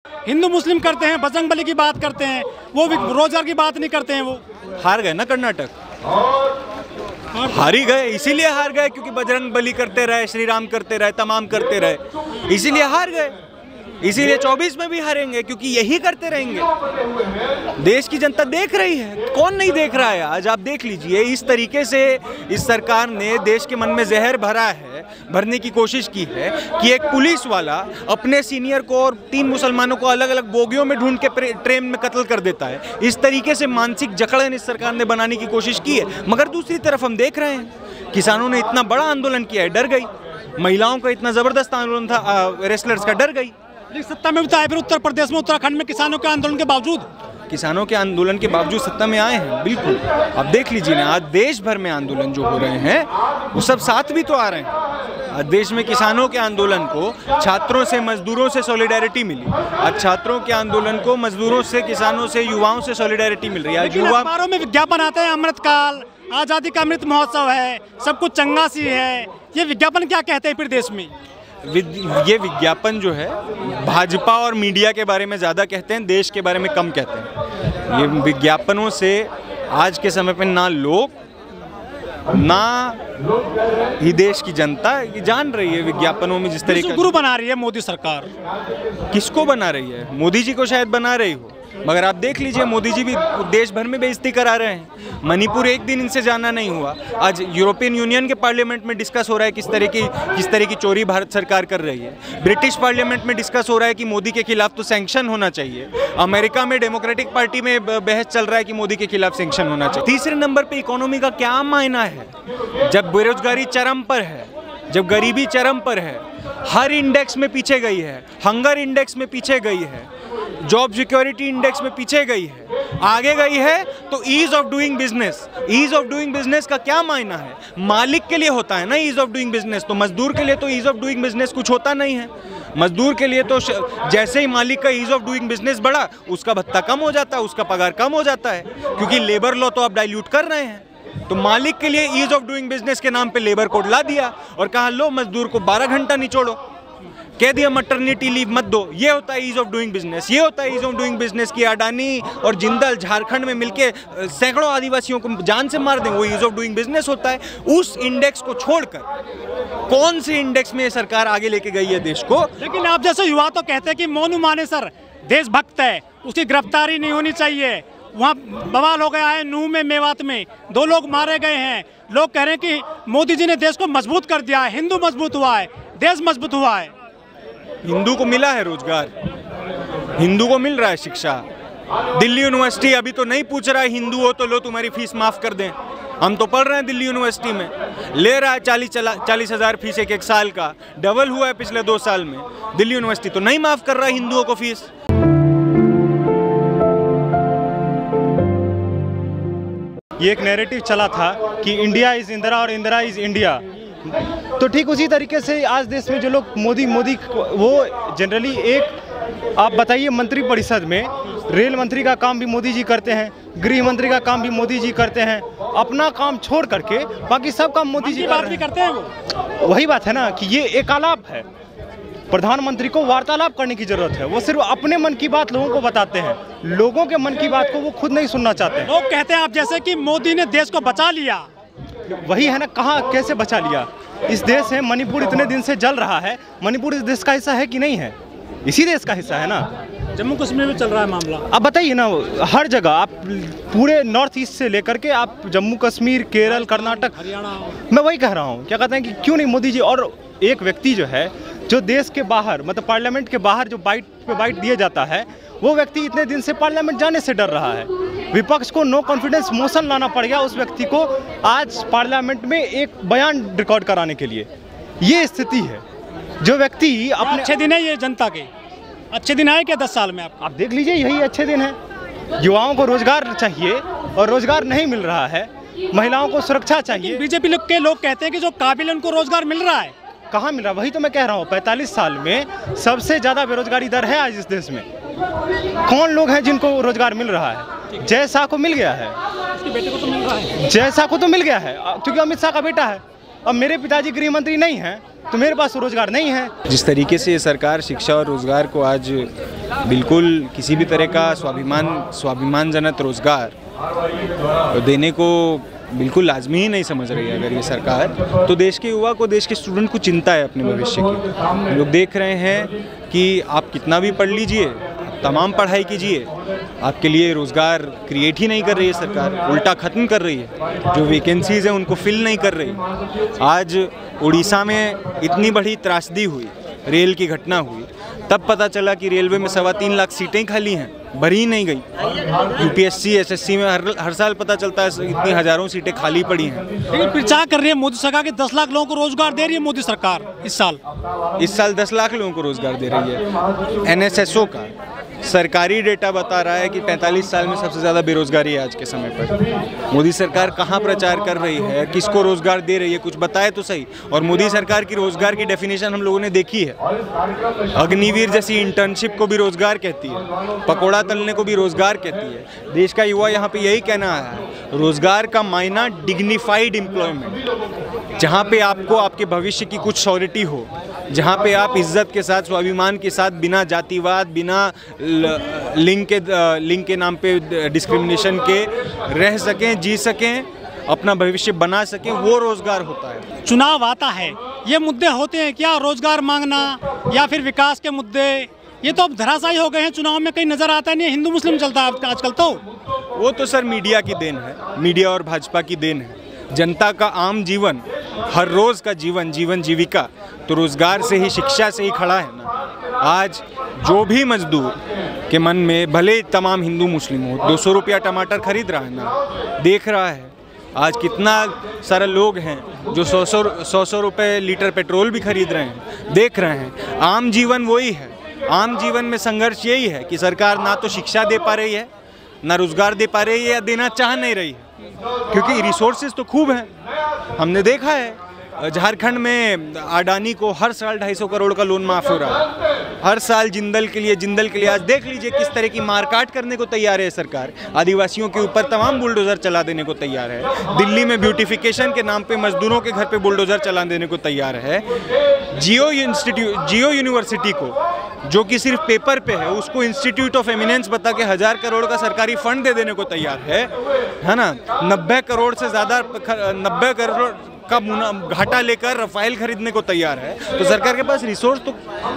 हिंदू मुस्लिम करते हैं, बजरंग बली की बात करते हैं, वो रोजगार की बात नहीं करते हैं। वो हार गए ना कर्नाटक, हार ही गए, इसीलिए हार गए क्योंकि बजरंग बली करते रहे, श्री राम करते रहे, तमाम करते रहे, इसीलिए हार गए। इसीलिए 24 में भी हारेंगे क्योंकि यही करते रहेंगे। देश की जनता देख रही है, कौन नहीं देख रहा है। आज आप देख लीजिए, इस तरीके से इस सरकार ने देश के मन में जहर भरा है, भरने की कोशिश की है कि एक पुलिस वाला अपने सीनियर को और 3 मुसलमानों को अलग अलग बोगियों में ढूंढ के ट्रेन में कत्ल कर देता है। इस तरीके से मानसिक जकड़न इस सरकार ने बनाने की कोशिश की है। मगर दूसरी तरफ हम देख रहे हैं, किसानों ने इतना बड़ा आंदोलन किया है, डर गई। महिलाओं का इतना जबरदस्त आंदोलन था, रेसलर्स का, डर गई। सत्ता में भी तो आए, फिर उत्तर प्रदेश में, उत्तराखंड में किसानों के आंदोलन के बावजूद, किसानों के आंदोलन के बावजूद सत्ता में आए हैं। बिल्कुल, आप देख लीजिए ना, आज देश भर में आंदोलन जो हो रहे हैं वो सब साथ भी तो आ रहे हैं। आज देश में किसानों के आंदोलन को छात्रों से, मजदूरों से सॉलिडारिटी मिली। आज छात्रों के आंदोलन को मजदूरों से, किसानों से, युवाओं से सॉलिडारिटी मिल रही है। युवा अखबारों में विज्ञापन आते हैं, अमृतकाल, आजादी का अमृत महोत्सव है, सब कुछ चंगा सी है। ये विज्ञापन क्या कहते हैं फिर देश में? ये विज्ञापन जो है भाजपा और मीडिया के बारे में ज़्यादा कहते हैं, देश के बारे में कम कहते हैं। ये विज्ञापनों से आज के समय पे ना लोग, ना ही देश की जनता ये जान रही है। विज्ञापनों में जिस तरीके गुरु बना रही है मोदी सरकार। किसको बना रही है? मोदी जी को शायद बना रही हो, मगर आप देख लीजिए मोदी जी भी देश भर में बेइज्जती करा रहे हैं। मणिपुर एक दिन इनसे जाना नहीं हुआ। आज यूरोपियन यूनियन के पार्लियामेंट में डिस्कस हो रहा है किस तरह की चोरी भारत सरकार कर रही है। ब्रिटिश पार्लियामेंट में डिस्कस हो रहा है कि मोदी के खिलाफ तो सैंक्शन होना चाहिए। अमेरिका में डेमोक्रेटिक पार्टी में बहस चल रहा है कि मोदी के खिलाफ सैंक्शन होना चाहिए। तीसरे नंबर पर इकोनॉमी का क्या मायना है जब बेरोजगारी चरम पर है, जब गरीबी चरम पर है, हर इंडेक्स में पीछे गई है, हंगर इंडेक्स में पीछे गई है, जॉब सिक्योरिटी इंडेक्स में पीछे गई है, आगे गई है, तो ease of doing business, ease of doing business का क्या मायना है? मालिक के लिए होता है ना ईज ऑफ डूइंग बिजनेस, तो मजदूर के लिए तो ईज ऑफ डूइंग बिजनेस कुछ होता नहीं है। मजदूर के लिए तो जैसे ही मालिक का ईज ऑफ डूइंग बिजनेस बढ़ा, उसका भत्ता कम हो जाता है, उसका पगार कम हो जाता है, क्योंकि लेबर लॉ तो आप डाइल्यूट कर रहे हैं। तो मालिक के लिए ईज ऑफ डूइंग बिजनेस के नाम पे लेबर कोड ला दिया और कहा लो मजदूर को 12 घंटा निचोड़ो, कह दिया मैटरनिटी लीव मत दो। ये होता है ईज ऑफ डूइंग बिजनेस। ये होता है ईज ऑफ डूइंग बिजनेस की अडानी और जिंदल झारखंड में मिलके सैकड़ों आदिवासियों को जान से मार दें, वो ईज ऑफ डूइंग बिजनेस होता है। उस इंडेक्स को छोड़कर कौन से इंडेक्स में सरकार आगे लेके गई है देश को? लेकिन आप जैसे युवा तो कहते हैं कि मोनू मानेसर देशभक्त है, उसकी गिरफ्तारी नहीं होनी चाहिए। वहाँ बवाल हो गया है नूह में, मेवात में 2 लोग मारे गए हैं। लोग कह रहे हैं कि मोदी जी ने देश को मजबूत कर दिया है, हिंदू मजबूत हुआ है, देश मजबूत हुआ है। हिंदू को मिला है रोजगार, हिंदू को मिल रहा है शिक्षा। दिल्ली यूनिवर्सिटी अभी तो नहीं पूछ रहा है हिंदू हो तो लो तुम्हारी फीस माफ कर दें। हम तो पढ़ रहे हैं दिल्ली यूनिवर्सिटी में, ले रहा है 40,000 फीस एक साल का, डबल हुआ है पिछले 2 साल में। दिल्ली यूनिवर्सिटी तो नहीं माफ कर रहा है हिंदुओं को फीस। ये एक नैरेटिव चला था कि इंडिया इज़ इंदिरा और इंदिरा इज़ इंडिया, तो ठीक उसी तरीके से आज देश में जो लोग मोदी वो जनरली एक, आप बताइए मंत्री परिषद में रेल मंत्री का काम भी मोदी जी करते हैं, गृह मंत्री का काम भी मोदी जी करते हैं, अपना काम छोड़ करके बाकी सब काम मोदी जी बात भी करते हैं। वो वही बात है ना कि ये एकालाप है। प्रधानमंत्री को वार्तालाप करने की जरूरत है, वो सिर्फ अपने मन की बात लोगों को बताते हैं, लोगों के मन की बात को वो खुद नहीं सुनना चाहते हैं। लोग कहते हैं आप जैसे कि मोदी ने देश को बचा लिया। वही है ना, कहाँ कैसे बचा लिया? इस देश है, मणिपुर इतने दिन से जल रहा है, मणिपुर इस देश का हिस्सा है कि नहीं है? इसी देश का हिस्सा है ना। जम्मू कश्मीर में चल रहा है मामला। अब बताइए ना, हर जगह आप पूरे नॉर्थ ईस्ट से लेकर के आप जम्मू कश्मीर, केरल, कर्नाटक, हरियाणा, मैं वही कह रहा हूँ, क्या कहते हैं कि क्यों नहीं मोदी जी। और एक व्यक्ति जो है जो देश के बाहर, मतलब पार्लियामेंट के बाहर जो बाइट पे बाइट दिया जाता है, वो व्यक्ति इतने दिन से पार्लियामेंट जाने से डर रहा है। विपक्ष को नो कॉन्फिडेंस मोशन लाना पड़ गया उस व्यक्ति को आज पार्लियामेंट में एक बयान रिकॉर्ड कराने के लिए। ये स्थिति है। जो व्यक्ति अपने अच्छे दिन है ये जनता के, अच्छे दिन आए क्या 10 साल में? आप देख लीजिए, यही अच्छे दिन है। युवाओं को रोजगार चाहिए और रोजगार नहीं मिल रहा है, महिलाओं को सुरक्षा चाहिए। बीजेपी के लोग कहते हैं कि जो काबिल उनको रोजगार मिल रहा है। कहाँ मिल रहा? वही तो मैं कह रहा हूँ, 45 साल में सबसे ज़्यादा बेरोजगारी दर है आज इस देश में। कौन लोग हैं जिनको रोजगार मिल रहा है? जय शाह को मिल गया है, उसके बेटे को तो मिल रहा है। जय शाह को तो मिल गया है क्योंकि अमित शाह का बेटा है। अब मेरे पिताजी गृह मंत्री नहीं हैं तो मेरे पास रोजगार नहीं है। जिस तरीके से ये सरकार शिक्षा और रोज़गार को आज बिल्कुल किसी भी तरह का स्वाभिमानजनक रोज़गार देने को बिल्कुल लाजमी ही नहीं समझ रही है अगर ये सरकार, तो देश के युवा को, देश के स्टूडेंट को चिंता है अपने भविष्य की। हम लोग देख रहे हैं कि आप कितना भी पढ़ लीजिए, तमाम पढ़ाई कीजिए, आपके लिए रोज़गार क्रिएट ही नहीं कर रही है सरकार, उल्टा ख़त्म कर रही है। जो वैकेंसीज़ हैं उनको फिल नहीं कर रही। आज उड़ीसा में इतनी बड़ी त्रासदी हुई, रेल की घटना हुई, तब पता चला कि रेलवे में 3.25 लाख सीटें खाली हैं, भरी ही नहीं गई। यूपीएससी एसएससी में हर साल पता चलता है इतनी हज़ारों सीटें खाली पड़ी हैं। लेकिन प्रचार कर रही है मोदी सरकार कि 10 लाख लोगों को रोजगार दे रही है मोदी सरकार इस साल 10 लाख लोगों को रोज़गार दे रही है। एनएसएसओ का सरकारी डेटा बता रहा है कि 45 साल में सबसे ज़्यादा बेरोजगारी है आज के समय पर। मोदी सरकार कहाँ प्रचार कर रही है, किसको रोज़गार दे रही है, कुछ बताए तो सही। और मोदी सरकार की रोज़गार की डेफिनेशन हम लोगों ने देखी है। अग्निवीर जैसी इंटर्नशिप को भी रोज़गार कहती है, पकौड़ा तलने को भी रोज़गार कहती है। देश का युवा यहाँ पे यही कहना है, रोज़गार का मायना डिग्निफाइड एम्प्लॉयमेंट, जहाँ पे आपको आपके भविष्य की कुछ श्योरिटी हो, जहाँ पे आप इज्जत के साथ, स्वाभिमान के साथ, बिना जातिवाद, बिना लिंग के नाम पे डिस्क्रिमिनेशन के रह सकें, जी सकें, अपना भविष्य बना सकें, वो रोज़गार होता है। चुनाव आता है, ये मुद्दे होते हैं क्या, रोजगार मांगना या फिर विकास के मुद्दे, ये तो अब धराशायी हो गए हैं। चुनाव में कहीं नजर आता नहीं है, हिंदू मुस्लिम चलता है आजकल। तो वो तो सर मीडिया की देन है, मीडिया और भाजपा की देन है। जनता का आम जीवन, हर रोज़ का जीवन जीविका तो रोज़गार से ही, शिक्षा से ही खड़ा है ना। आज जो भी मजदूर के मन में, भले तमाम हिंदू मुस्लिम हो, 200 रुपया टमाटर खरीद रहा है ना, देख रहा है आज कितना सारे लोग हैं जो 100 रुपये लीटर पेट्रोल भी खरीद रहे हैं, देख रहे हैं। आम जीवन वही है। आम जीवन में संघर्ष यही है कि सरकार ना तो शिक्षा दे पा रही है, ना रोज़गार दे पा रही है, या देना चाह नहीं रही है, क्योंकि रिसोर्सेज तो खूब हैं। हमने देखा है झारखंड में अडानी को हर साल 250 करोड़ का लोन माफ़ हो रहा है, हर साल जिंदल के लिए। आज देख लीजिए किस तरह की मारकाट करने को तैयार है सरकार, आदिवासियों के ऊपर तमाम बुलडोज़र चला देने को तैयार है। दिल्ली में ब्यूटिफिकेशन के नाम पे मजदूरों के घर पे बुलडोज़र चला देने को तैयार है। जियो यूनिवर्सिटी को, जो कि सिर्फ पेपर पे है, उसको इंस्टीट्यूट ऑफ एमिनेंस बता के 1000 करोड़ का सरकारी फंड दे देने को तैयार है ना। 90 करोड़ से ज़्यादा, 90 करोड़ का घाटा लेकर रफाइल खरीदने को तैयार है। तो सरकार के पास रिसोर्स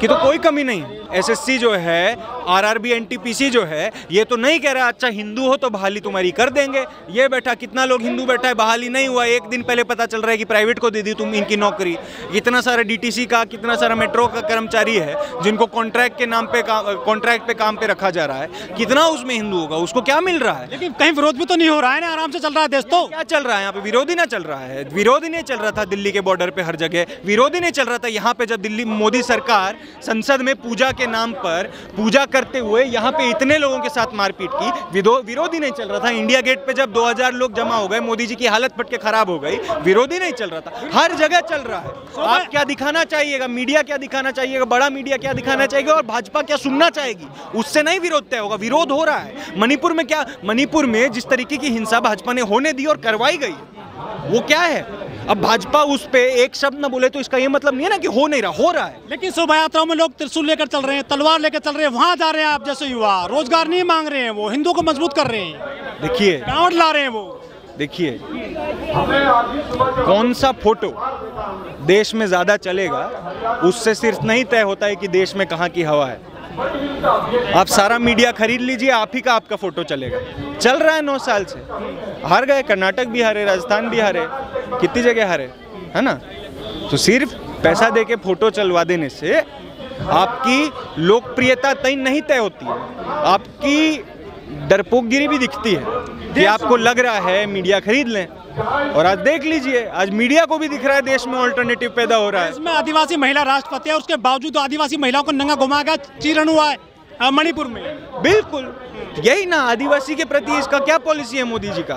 की तो कोई कमी नहीं है। एसएससी जो है, आरआरबी, एनटीपीसी जो है, ये तो नहीं कह रहा अच्छा हिंदू हो तो बहाली तुम्हारी कर देंगे। ये बैठा, कितना लोग हिंदू बैठा है, बहाली नहीं हुआ। एक दिन पहले पता चल रहा है कि प्राइवेट को दे दी तुम इनकी नौकरी। इतना सारा डीटीसी का, कितना सारा मेट्रो का कर्मचारी है जिनको कॉन्ट्रैक्ट के नाम पे, कॉन्ट्रैक्ट पे काम पे रखा जा रहा है। कितना उसमें हिंदू होगा, उसको क्या मिल रहा है? लेकिन कहीं विरोध भी तो नहीं हो रहा है ना, आराम से चल रहा है देश। तो क्या चल रहा है यहाँ पे? विरोध ही ना चल रहा है। विरोध ही नहीं चल रहा था दिल्ली के बॉर्डर पे, हर जगह विरोध ही नहीं चल रहा था। यहाँ पे जब दिल्ली मोदी सरकार संसद में पूजा के नाम पर, पूजा करते हुए यहाँ पे इतने लोगों के साथ मारपीट की, विरोध ही नहीं चल रहा था। इंडिया गेट पे जब 2000 लोग जमा हो गए, मोदी जी की हालत फट के खराब हो गई, विरोध ही नहीं चल रहा था। हर जगह चल रहा है। आप क्या दिखाना चाहिएगा, मीडिया क्या दिखाना चाहिएगा, बड़ा मीडिया क्या दिखाना चाहिएगा, और भाजपा क्या सुनना चाहेगी, उससे नहीं विरोध तय होगा। विरोध हो रहा है। मणिपुर में क्या, मणिपुर में जिस तरीके की हिंसा भाजपा ने होने दी और करवाई गई, वो क्या है? अब भाजपा उस पे एक शब्द न बोले तो इसका ये मतलब नहीं है ना कि हो नहीं रहा, हो रहा है। लेकिन शोभा यात्राओं में लोग त्रिशूल लेकर चल रहे हैं, तलवार लेकर चल रहे हैं, वहां जा रहे हैं। आप जैसे युवा रोजगार नहीं मांग रहे हैं, वो हिंदुओं को मजबूत कर रहे हैं। देखिए, कांवड़ ला रहे हैं वो। देखिए, कौन सा फोटो देश में ज्यादा चलेगा, उससे सिर्फ नहीं तय होता है कि देश में कहाँ की हवा है। आप सारा मीडिया खरीद लीजिए, आप ही का आपका फोटो चलेगा। चल रहा है 9 साल से, हार गए। कर्नाटक भी हारे, राजस्थान भी हारे, कितनी जगह हारे, है ना। तो सिर्फ पैसा देके फोटो चलवा देने से आपकी लोकप्रियता तय नहीं तय होती है, आपकी डरपोकगिरी भी दिखती है कि आपको लग रहा है मीडिया खरीद लें। और आज देख लीजिए, आज मीडिया को भी दिख रहा है देश में ऑल्टरनेटिव पैदा हो रहा है। इसमें आदिवासी महिला राष्ट्रपति है, उसके बावजूद आदिवासी महिलाओं को नंगा घुमा के चीरण हुआ है। मणिपुर में। बिल्कुल यही ना, आदिवासी के प्रति इसका क्या पॉलिसी है मोदी जी का?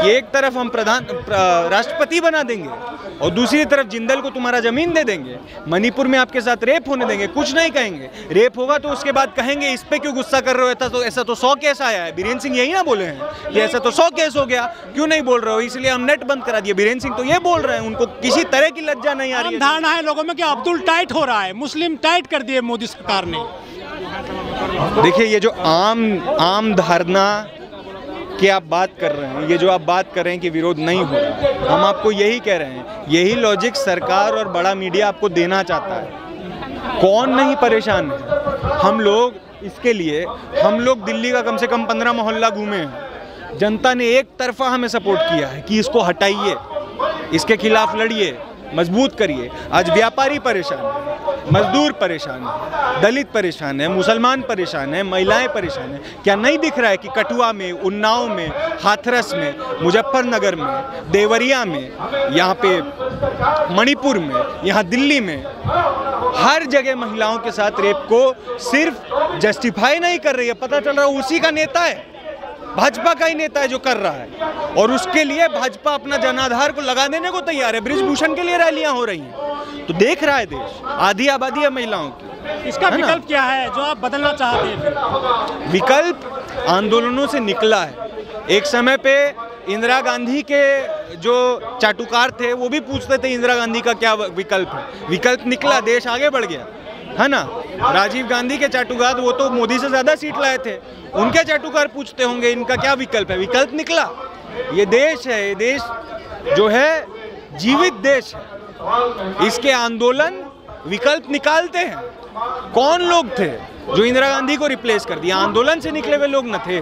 कि एक तरफ हम राष्ट्रपति बना देंगे और दूसरी तरफ जिंदल को तुम्हारा जमीन दे देंगे, मणिपुर में आपके साथ रेप होने देंगे, कुछ नहीं कहेंगे। रेप होगा तो उसके बाद कहेंगे इस पे क्यों गुस्सा कर रहे हो, ऐसा तो 100 केस आया है। बीरेन सिंह यही ना बोले हैं कि ऐसा तो 100 केस हो गया, क्यों नहीं बोल रहे हो, इसलिए हम नेट बंद करा दिए। बीरेन सिंह तो ये बोल रहे हैं, उनको किसी तरह की लज्जा नहीं आ रही है। धारणा है लोगों में कि अब्दुल टाइट हो रहा है, मुस्लिम टाइट कर दिए मोदी सरकार ने। देखिए ये जो आम धारणा कि आप बात कर रहे हैं, ये जो आप बात कर रहे हैं कि विरोध नहीं हो रहा, हम आपको यही कह रहे हैं, यही लॉजिक सरकार और बड़ा मीडिया आपको देना चाहता है। कौन नहीं परेशान है? हम लोग इसके लिए, हम लोग दिल्ली का कम से कम 15 मोहल्ला घूमे हैं। जनता ने एक तरफा हमें सपोर्ट किया है कि इसको हटाइए, इसके खिलाफ लड़िए, मजबूत करिए। आज व्यापारी परेशान है, मजदूर परेशान है, दलित परेशान है, मुसलमान परेशान है, महिलाएं परेशान हैं। क्या नहीं दिख रहा है कि कठुआ में, उन्नाव में, हाथरस में, मुजफ्फरनगर में, देवरिया में, यहाँ पे मणिपुर में, यहाँ दिल्ली में, हर जगह महिलाओं के साथ रेप को सिर्फ जस्टिफाई नहीं कर रही है, पता चल रहा है उसी का नेता है, भाजपा का ही नेता है जो कर रहा है, और उसके लिए भाजपा अपना जनाधार को लगा देने को तैयार है। बृजभूषण के लिए रैलियां हो रही हैं, तो देख रहा है देश, आधी आबादी है महिलाओं की। इसका विकल्प क्या है जो आप बदलना चाहते हैं? विकल्प आंदोलनों से निकला है। एक समय पे इंदिरा गांधी के जो चाटुकार थे वो भी पूछते थे इंदिरा गांधी का क्या विकल्प है। विकल्प निकला, देश आगे बढ़ गया, है ना। राजीव गांधी के चाटुकार वो तो मोदी से ज्यादा सीट लाए थे, उनके चाटुकार पूछते होंगे इनका क्या विकल्प है। विकल्प निकला। ये देश है, ये देश जो है जीवित देश है, इसके आंदोलन विकल्प निकालते हैं। कौन लोग थे जो इंदिरा गांधी को रिप्लेस कर दिया? आंदोलन से निकले हुए लोग न थे।